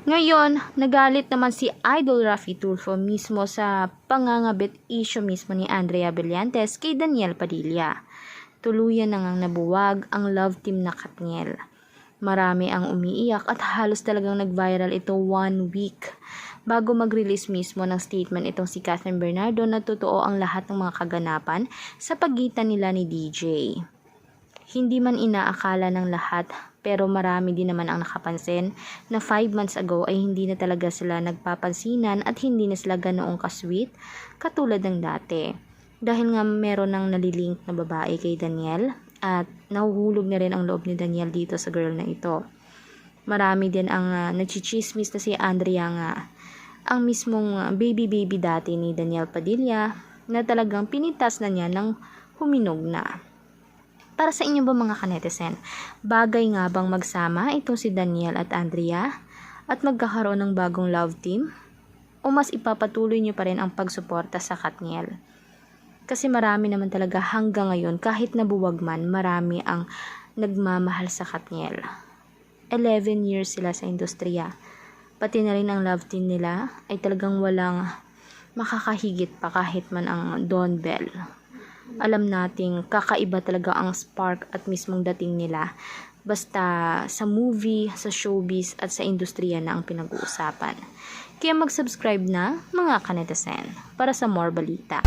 Ngayon, nagalit naman si Idol Raffy Tulfo mismo sa pangangabit issue mismo ni Andrea Brillantes kay Daniel Padilla. Tuluyan na ngang nabuwag ang love team na Katniel. Marami ang umiiyak at halos talagang nag-viral ito 1 week bago mag-release mismo ng statement itong si Kathryn Bernardo na totoo ang lahat ng mga kaganapan sa pagitan nila ni DJ. Hindi man inaakala ng lahat pero marami din naman ang nakapansin na 5 months ago ay hindi na talaga sila nagpapansinan at hindi na sila ganoong kasweet katulad ng dati. Dahil nga meron ng nalilink na babae kay Daniel at nahuhulog na rin ang loob ni Daniel dito sa girl na ito. Marami din ang nachichismis na si Andrea nga ang mismong baby dati ni Daniel Padilla na talagang pinitas na niya ng huminog na. Para sa inyo ba mga kanetizen, bagay nga bang magsama itong si Daniel at Andrea at magkakaroon ng bagong love team? O mas ipapatuloy niyo pa rin ang pagsuporta sa Katniel? Kasi marami naman talaga hanggang ngayon, kahit nabuwag man, marami ang nagmamahal sa Katniel. 11 years sila sa industriya. Pati na rin ang love team nila ay talagang walang makakahigit pa kahit man ang Don Bell. Alam nating kakaiba talaga ang spark at mismong dating nila. Basta sa movie, sa showbiz at sa industriya na ang pinag-uusapan. Kaya mag-subscribe na mga kanetizen para sa more balita.